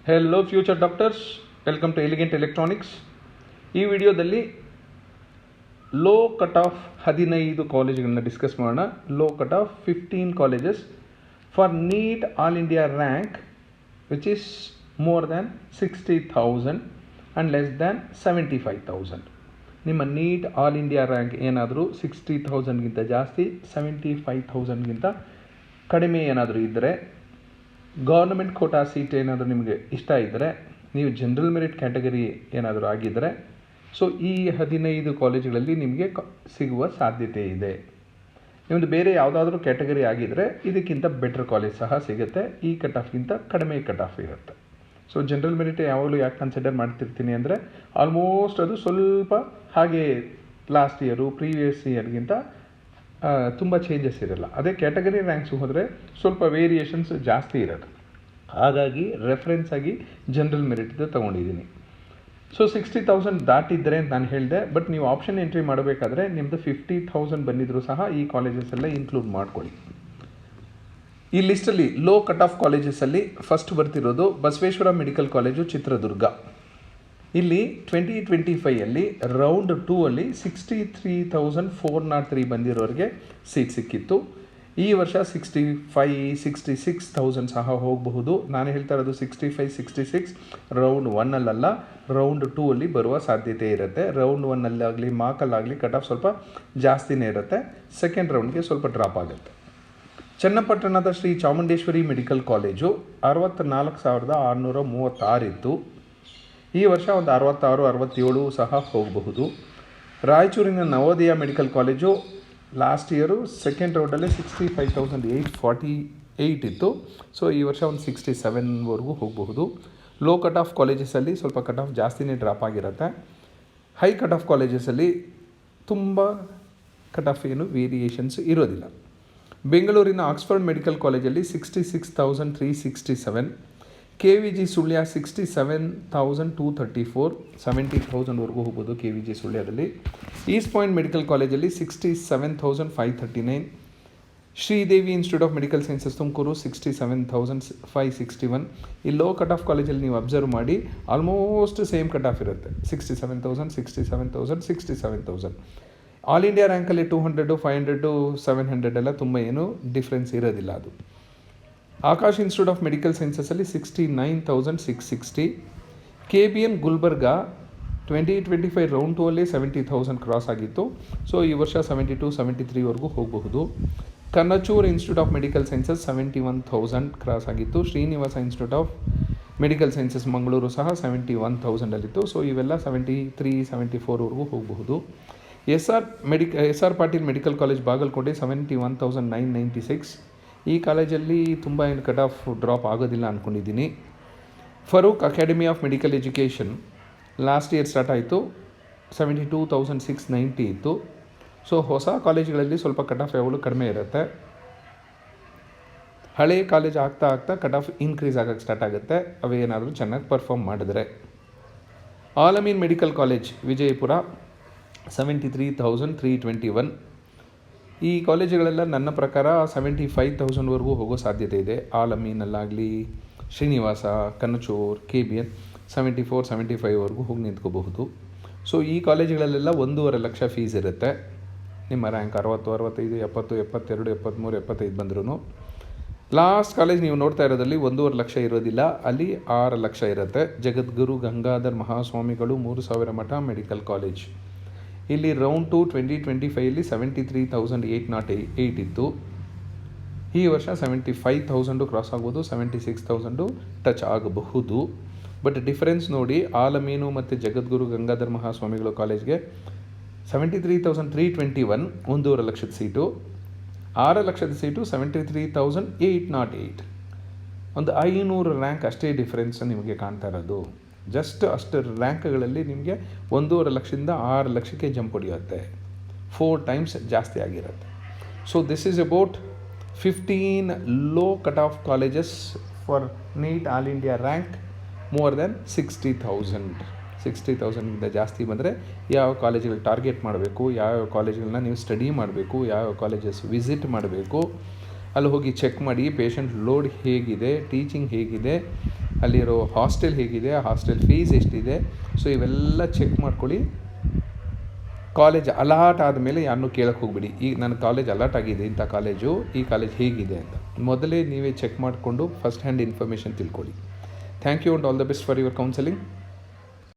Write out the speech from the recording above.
Hello future doctors, welcome to elegant electronics. ಈ ವಿಡಿಯೋದಲ್ಲಿ low cut off 15 ಕಾಲೇಜುಗಳನ್ನ discuss ಮಾಡೋಣ. Low cut off 15 colleges for NEET all India rank which is more than 60,000 and less than 75,000. ನಿಮ್ಮ neat all India rank ಏನಾದರೂ 60,000ಗಿಂತ ಜಾಸ್ತಿ, 75,000ಗಿಂತ ಕಡಿಮೆ ಏನಾದರೂ ಇದ್ದರೆ, ಗೌರ್ಮೆಂಟ್ ಕೋಟಾ ಸೀಟ್ ಏನಾದರೂ ನಿಮಗೆ ಇಷ್ಟ ಇದ್ದರೆ, ನೀವು ಜನರಲ್ ಮೆರಿಟ್ ಕ್ಯಾಟಗರಿ ಏನಾದರೂ ಆಗಿದ್ದರೆ, ಸೊ ಈ 15 ಕಾಲೇಜುಗಳಲ್ಲಿ ನಿಮಗೆ ಸಿಗುವ ಸಾಧ್ಯತೆ ಇದೆ. ನಿಮ್ಮದು ಬೇರೆ ಯಾವುದಾದ್ರೂ ಕ್ಯಾಟಗರಿ ಆಗಿದ್ದರೆ ಇದಕ್ಕಿಂತ ಬೆಟರ್ ಕಾಲೇಜ್ ಸಹ ಸಿಗುತ್ತೆ. ಈ ಕಟ್ ಆಫ್ಗಿಂತ ಕಡಿಮೆ ಕಟ್ ಆಫ್ ಇರುತ್ತೆ. ಸೊ ಜನರಲ್ ಮೆರಿಟ್ ಯಾವಾಗಲೂ ಯಾಕೆ ಕನ್ಸಿಡರ್ ಮಾಡ್ತಿರ್ತೀನಿ ಅಂದರೆ, ಆಲ್ಮೋಸ್ಟ್ ಅದು ಸ್ವಲ್ಪ ಹಾಗೆ ಲಾಸ್ಟ್ ಇಯರು ಪ್ರೀವಿಯಸ್ ಇಯರ್ಗಿಂತ ತುಂಬ ಚೇಂಜಸ್ ಇರಲ್ಲ. ಅದೇ ಕ್ಯಾಟಗರಿ ರ್ಯಾಂಕ್ಸ್ ಹೋದರೆ ಸ್ವಲ್ಪ ವೇರಿಯೇಷನ್ಸ್ ಜಾಸ್ತಿ ಇರೋದು. ಹಾಗಾಗಿ ರೆಫರೆನ್ಸ್ ಆಗಿ ಜನರಲ್ ಮೆರಿಟ್ದು ತೊಗೊಂಡಿದ್ದೀನಿ. ಸೊ 60,000 ದಾಟಿದ್ದರೆ ಅಂತ ನಾನು ಹೇಳಿದೆ. ಬಟ್ ನೀವು ಆಪ್ಷನ್ ಎಂಟ್ರಿ ಮಾಡಬೇಕಾದ್ರೆ ನಿಮ್ಮದು 50,000 ಬಂದಿದ್ದರೂ ಸಹ ಈ ಕಾಲೇಜಸ್ ಎಲ್ಲ ಇನ್ಕ್ಲೂಡ್ ಮಾಡ್ಕೊಳ್ಳಿ. ಈ ಲಿಸ್ಟಲ್ಲಿ ಲೋ ಕಟ್ ಆಫ್ ಕಾಲೇಜಸಲ್ಲಿ ಫಸ್ಟ್ ಬರ್ತಿರೋದು ಬಸವೇಶ್ವರ ಮೆಡಿಕಲ್ ಕಾಲೇಜು, ಚಿತ್ರದುರ್ಗ. ಇಲ್ಲಿ 2025 ರೌಂಡ್ 2 ಅಲ್ಲಿ 63,403 ಬಂದಿರೋರಿಗೆ ಸೀಟ್ ಸಿಕ್ಕಿತ್ತು. ಈ ವರ್ಷ 65,000-66,000 ಸಹ ಹೋಗಬಹುದು. ನಾನು ಹೇಳ್ತಾ ಇರೋದು 65-66 ರೌಂಡ್ 1ಅಲ್ಲ, ರೌಂಡ್ 2 ಅಲ್ಲಿ ಬರುವ ಸಾಧ್ಯತೆ ಇರುತ್ತೆ. ರೌಂಡ್ 1ಅಲ್ಲಾಗಲಿ ಮಾರ್ಕಲ್ಲಾಗಲಿ ಕಟ್ ಆಫ್ ಸ್ವಲ್ಪ ಜಾಸ್ತಿನೇ ಇರುತ್ತೆ. ಸೆಕೆಂಡ್ ರೌಂಡ್ಗೆ ಸ್ವಲ್ಪ ಡ್ರಾಪ್ ಆಗುತ್ತೆ. ಚನ್ನಪಟ್ಟಣದ ಶ್ರೀ ಚಾಮುಂಡೇಶ್ವರಿ ಮೆಡಿಕಲ್ ಕಾಲೇಜು 64,636 ಇತ್ತು. ಈ ವರ್ಷ ಒಂದು 66-67 ಸಹ ಹೋಗಬಹುದು. ರಾಯಚೂರಿನ Navodaya medical college last year second ರೌಂಡಲ್ಲೇ 65,848 ಇತ್ತು. ಸೊ ಈ ವರ್ಷ ಒಂದು 67ವರೆಗೂ ಹೋಗಬಹುದು. ಲೋ ಕಟ್ ಆಫ್ ಕಾಲೇಜಸಲ್ಲಿ ಸ್ವಲ್ಪ ಕಟ್ ಆಫ್ ಜಾಸ್ತಿನೇ ಡ್ರಾಪ್ ಆಗಿರುತ್ತೆ. ಹೈ ಕಟ್ ಆಫ್ ಕಾಲೇಜಸಲ್ಲಿ ತುಂಬ ಕಟ್ ಆಫ್ ಏನು ವೇರಿಯೇಷನ್ಸ್ ಇರೋದಿಲ್ಲ. ಬೆಂಗಳೂರಿನ ಆಕ್ಸ್ಫರ್ಡ್ ಮೆಡಿಕಲ್ ಕಾಲೇಜಲ್ಲಿ 66,367, KVG ಸುಳ್ಯ 67,234, 70,000ವರೆಗೂ ಹೋಗ್ಬೋದು KVG ಸುಳ್ಯದಲ್ಲಿ. ಈಸ್ಟ್ ಪಾಯಿಂಟ್ ಮೆಡಿಕಲ್ ಕಾಲೇಜಲ್ಲಿ 67,539, Sridevi institute of medical sciences Tumakuru 67,561. ಈ ಲೋ ಕಟ್ ಆಫ್ ಕಾಲೇಜಲ್ಲಿ ನೀವು ಅಬ್ಸರ್ವ್ ಮಾಡಿ ಆಲ್ಮೋಸ್ಟ್ ಸೇಮ್ ಕಟ್ ಆಫ್ ಇರುತ್ತೆ. 67,000, 67,000, 67,000. ಆಲ್ ಇಂಡಿಯಾ ರ್ಯಾಂಕಲ್ಲಿ 200, 500, 700 ಎಲ್ಲ ತುಂಬ ಏನು ಡಿಫ್ರೆನ್ಸ್ ಇರೋದಿಲ್ಲ. ಅದು ಆಕಾಶ್ ಇನ್ಸ್ಟಿಟ್ಯೂಟ್ ಆಫ್ ಮೆಡಿಕಲ್ ಸೈನ್ಸಸಲ್ಲಿ 69,660. KBN ಗುಲ್ಬರ್ಗಾ 2025 ರೌಂಡ್ 2 ಅಲ್ಲಿ 70,000 ಕ್ರಾಸ್ ಆಗಿತ್ತು. ಸೊ ಈ ವರ್ಷ 72-73ವರೆಗೂ ಹೋಗಬಹುದು. Kanachur institute of medical sciences 71,000 cross ಆಗಿತ್ತು. Srinivasa institute of medical sciences Mangaluru ಸಹ 71,000ಅಲ್ಲಿತ್ತು. ಸೊ ಇವೆಲ್ಲ 73-74ವರೆಗೂ ಹೋಗಬಹುದು. SR Patil medical college Bagalkote 71,996. ಈ ಕಾಲೇಜಲ್ಲಿ ತುಂಬ ಏನು ಕಟ್ ಆಫ್ ಡ್ರಾಪ್ ಆಗೋದಿಲ್ಲ ಅಂದ್ಕೊಂಡಿದ್ದೀನಿ. Farooq academy of medical education last year start ಆಯಿತು, 72,690 ಇತ್ತು. ಸೊ ಹೊಸ ಕಾಲೇಜುಗಳಲ್ಲಿ ಸ್ವಲ್ಪ ಕಟ್ ಆಫ್ ಯಾವಾಗಲೂ ಕಡಿಮೆ ಇರುತ್ತೆ. ಹಳೆಯ ಕಾಲೇಜ್ ಆಗ್ತಾ ಕಟ್ ಆಫ್ ಇನ್ಕ್ರೀಸ್ ಆಗೋಕ್ಕೆ ಸ್ಟಾರ್ಟ್ ಆಗುತ್ತೆ, ಅವೇನಾದರೂ ಚೆನ್ನಾಗಿ ಪರ್ಫಾರ್ಮ್ ಮಾಡಿದ್ರೆ. Al-Ameen medical college Vijayapura 73,321. ಈ ಕಾಲೇಜುಗಳೆಲ್ಲ ನನ್ನ ಪ್ರಕಾರ 75,000ವರೆಗೂ ಹೋಗೋ ಸಾಧ್ಯತೆ ಇದೆ. ಆಲಮೀನಲ್ಲಾಗಲಿ, ಶ್ರೀನಿವಾಸ, ಕನ್ನಚೂರ್, KBN 74-75ವರೆಗೂ ಹೋಗಿ ನಿಂತ್ಕೋಬಹುದು. ಸೊ ಈ ಕಾಲೇಜುಗಳಲ್ಲೆಲ್ಲ 1.5 ಲಕ್ಷ ಫೀಸ್ ಇರುತ್ತೆ. ನಿಮ್ಮ ರ್ಯಾಂಕ್ 60, 65, 70, 72, 73, 75 ಬಂದ್ರೂ. ಲಾಸ್ಟ್ ಕಾಲೇಜ್ ನೀವು ನೋಡ್ತಾ ಇರೋದಲ್ಲಿ 1.5 ಲಕ್ಷ ಇರೋದಿಲ್ಲ, ಅಲ್ಲಿ 6 ಲಕ್ಷ ಇರುತ್ತೆ. ಜಗದ್ಗುರು ಗಂಗಾಧರ್ ಮಹಾಸ್ವಾಮಿಗಳು 3,000 ಮಠ ಮೆಡಿಕಲ್ ಕಾಲೇಜ್. ಇಲ್ಲಿ ರೌಂಡ್ 2 2025 73,808 ಇತ್ತು. ಈ ವರ್ಷ 75,000 ಕ್ರಾಸ್ ಆಗ್ಬೋದು, 76,000 ಟಚ್ ಆಗಬಹುದು. ಬಟ್ ಡಿಫರೆನ್ಸ್ ನೋಡಿ, ಆಲಮೀನು ಮತ್ತು ಜಗದ್ಗುರು ಗಂಗಾಧರ್ ಮಹಾಸ್ವಾಮಿಗಳು ಕಾಲೇಜ್ಗೆ 73,321 1.5 ಲಕ್ಷದ ಸೀಟು, 6 ಲಕ್ಷದ ಸೀಟು 73,808. ಒಂದು 500 ರ್ಯಾಂಕ್ ಅಷ್ಟೇ ಡಿಫರೆನ್ಸ್ ನಿಮಗೆ ಕಾಣ್ತಾ ಇರೋದು. ಜಸ್ಟ್ ಅಷ್ಟು ರ್ಯಾಂಕ್ಗಳಲ್ಲಿ ನಿಮಗೆ 1.5 ಲಕ್ಷದಿಂದ 6 ಲಕ್ಷಕ್ಕೆ ಜಂಪ್ ಹೊಡೆಯುತ್ತೆ, 4 ಟೈಮ್ಸ್ ಜಾಸ್ತಿ ಆಗಿರುತ್ತೆ. So this is about 15 low cut of colleges for NEET all India rank more than 60,000. 60,000ಗಿಂತ ಜಾಸ್ತಿ ಬಂದರೆ ಯಾವ ಕಾಲೇಜುಗಳು ಟಾರ್ಗೆಟ್ ಮಾಡಬೇಕು, ಯಾವ ಕಾಲೇಜುಗಳನ್ನ ನೀವು ಸ್ಟಡಿ ಮಾಡಬೇಕು, ಯಾವ ಕಾಲೇಜಸ್ ವಿಸಿಟ್ ಮಾಡಬೇಕು, ಅಲ್ಲಿ ಹೋಗಿ ಚೆಕ್ ಮಾಡಿ ಪೇಷಂಟ್ ಲೋಡ್ ಹೇಗಿದೆ, ಟೀಚಿಂಗ್ ಹೇಗಿದೆ, ಅಲ್ಲಿರೋ ಹಾಸ್ಟೆಲ್ ಹೇಗಿದೆ, ಆ ಹಾಸ್ಟೆಲ್ ಫೀಸ್ ಎಷ್ಟಿದೆ, ಸೊ ಇವೆಲ್ಲ ಚೆಕ್ ಮಾಡ್ಕೊಳ್ಳಿ. ಕಾಲೇಜ್ ಅಲಾಟ್ ಆದಮೇಲೆ ಯಾರನ್ನೂ ಕೇಳಕ್ಕೆ ಹೋಗ್ಬಿಡಿ, ಈಗ ನನ್ನ ಕಾಲೇಜ್ ಅಲಾಟ್ ಆಗಿದೆ, ಇಂಥ ಕಾಲೇಜು, ಈ ಕಾಲೇಜ್ ಹೇಗಿದೆ ಅಂತ ಮೊದಲೇ ನೀವೇ ಚೆಕ್ ಮಾಡಿಕೊಂಡು ಫಸ್ಟ್ ಹ್ಯಾಂಡ್ ಇನ್ಫಾರ್ಮೇಷನ್ ತಿಳ್ಕೊಳ್ಳಿ. Thank you and all the best for your counselling.